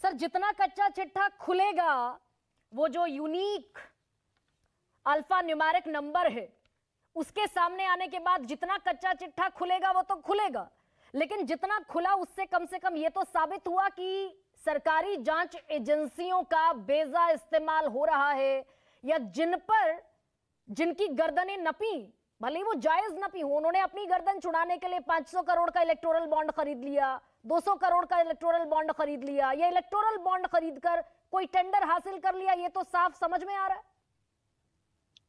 Sir जितना कच्चा चिट्ठा खुलेगा, वो जो यूनिक अल्फा न्यूमेरिक नंबर है, उसके सामने आने के बाद जितना कच्चा चिट्ठा खुलेगा वो तो खुलेगा, लेकिन जितना खुला उससे कम से कम ये तो साबित हुआ कि सरकारी जांच एजेंसियों का बेजा इस्तेमाल हो रहा है, या जिनकी गर्दनें नपी, भले वो जायज नपी हो, उन्होंने अपनी गर्दन छुड़ाने के लिए 500 करोड़ का इलेक्टोरल बॉन्ड खरीद लिया, 200 करोड़ का इलेक्टोरल बॉन्ड खरीद लिया, या इलेक्टोरल बॉन्ड खरीदकर कोई टेंडर हासिल कर लिया। ये तो साफ समझ में आ रहा है।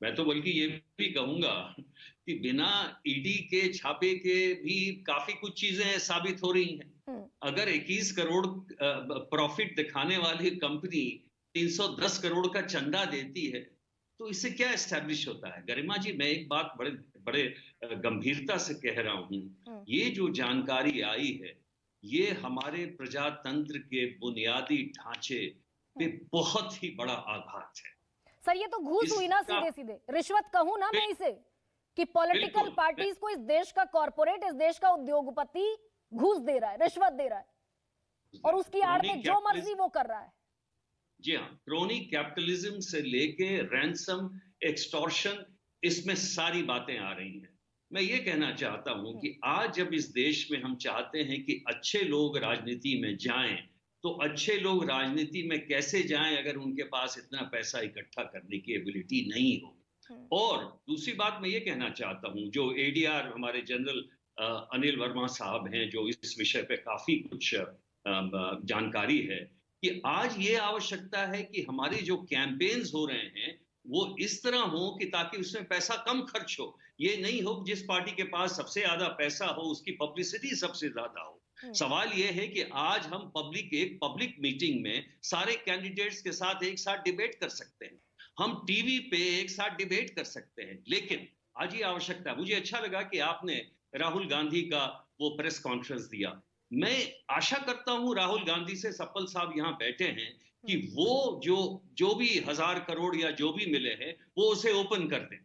मैं तो बल्कि ये भी कहूंगा कि बिना ईडी के छापे के भी काफी कुछ चीजें साबित हो रही हैं। अगर 21 करोड़ प्रॉफिट दिखाने वाली कंपनी 310 करोड़ का चंदा देती है तो इससे क्या एस्टैब्लिश होता है? गरिमा जी, मैं एक बात बड़े बड़े गंभीरता से कह रहा हूं, ये जो जानकारी आई है ये हमारे प्रजातंत्र के बुनियादी ढांचे पे बहुत ही बड़ा आघात है। सर ये तो घूस हुई ना, सीधे सीधे रिश्वत कहूं ना मैं इसे, कि पॉलिटिकल पार्टीज को इस देश का कॉर्पोरेट, इस देश का उद्योगपति घूस दे रहा है, रिश्वत दे रहा है, और उसकी आड़ में जो मर्जी वो कर रहा है। जी हाँ, क्रोनी कैपिटलिज्म से लेके रैंसम, एक्सटॉर्शन, इसमें सारी बातें आ रही हैं। मैं ये कहना चाहता हूं कि आज जब इस देश में हम चाहते हैं कि अच्छे लोग राजनीति में जाएं, तो अच्छे लोग राजनीति में कैसे जाएं अगर उनके पास इतना पैसा इकट्ठा करने की एबिलिटी नहीं हो। और दूसरी बात मैं ये कहना चाहता हूं, जो एडीआर हमारे जनरल अनिल वर्मा साहब हैं, जो इस विषय पे काफी कुछ जानकारी है, कि आज ये आवश्यकता है कि हमारे जो कैंपेन्स हो रहे हैं वो इस तरह हो कि ताकि उसमें पैसा कम खर्च हो। ये नहीं हो जिस पार्टी के पास सबसे ज्यादा पैसा हो उसकी पब्लिसिटी सबसे ज्यादा हो। सवाल यह है कि आज हम एक पब्लिक मीटिंग में सारे कैंडिडेट्स के साथ एक साथ डिबेट कर सकते हैं, हम टीवी पे एक साथ डिबेट कर सकते हैं, लेकिन आज ये आवश्यकता, मुझे अच्छा लगा कि आपने राहुल गांधी का वो प्रेस कॉन्फ्रेंस दिया। मैं आशा करता हूं राहुल गांधी से, सप्पल साहब यहां बैठे हैं, कि वो जो भी 1000 करोड़ या जो भी मिले हैं वो उसे ओपन कर दें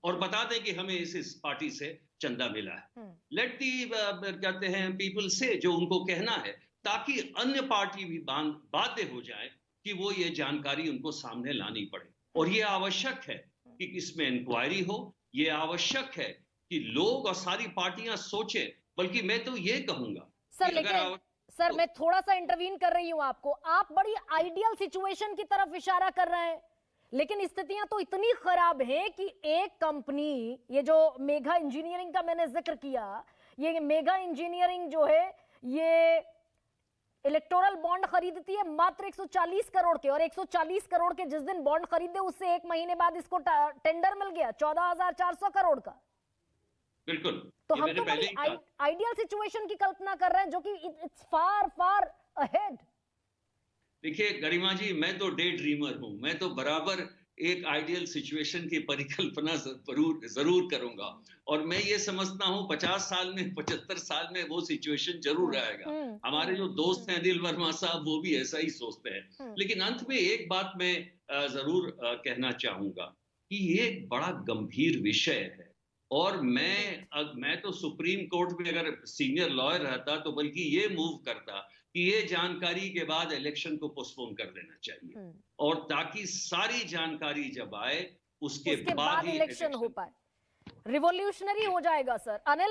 और बता दें कि हमें इस पार्टी से चंदा मिला है। लेट दी कहते हैं पीपल से जो उनको कहना है, ताकि अन्य पार्टी भी बाध्य हो जाए कि वो ये जानकारी उनको सामने लानी पड़े। और ये आवश्यक है कि इसमें इंक्वायरी हो, ये आवश्यक है कि लोग और सारी पार्टियां सोचें। बल्कि मैं तो ये कहूंगा सर, लेकिन सर मैं थोड़ा सा इंटरवीन कर रही हूं आपको, आप बड़ी आइडियल सिचुएशन की तरफ इशारा कर रहे हैं, लेकिन स्थितियां तो इतनी खराब हैं कि एक कंपनी, ये जो मेगा इंजीनियरिंग का मैंने जिक्र किया, ये मेगा इंजीनियरिंग जो है ये इलेक्टोरल बॉन्ड खरीदती है मात्र 140 करोड़ के, और 140 करोड़ के जिस दिन बॉन्ड खरीदे उससे एक महीने बाद इसको टेंडर मिल गया 14,400 करोड़ का। बिल्कुल, तो हम तो बड़ी आइडियल सिचुएशन की कल्पना कर रहे हैं, जो कि इट्स फार फार अहेड। देखिए गरिमा जी, मैं तो डे ड्रीमर हूं, मैं तो बराबर एक आइडियल सिचुएशन की परिकल्पना जरूर करूंगा, और मैं ये समझता हूं 50 साल में, 75 साल में वो सिचुएशन जरूर आएगा। हमारे जो दोस्त हैं अनिल वर्मा साहब, वो भी ऐसा ही सोचते हैं। लेकिन अंत में एक बात मैं जरूर कहना चाहूंगा कि ये एक बड़ा गंभीर विषय है, और मैं तो सुप्रीम कोर्ट में अगर सीनियर लॉयर रहता तो बल्कि ये मूव करता कि ये जानकारी के बाद इलेक्शन को पोस्टपोन कर देना चाहिए, और ताकि सारी जानकारी जब आए उसके बाद ही इलेक्शन हो पाए। रिवॉल्यूशनरी हो जाएगा सर। अनिल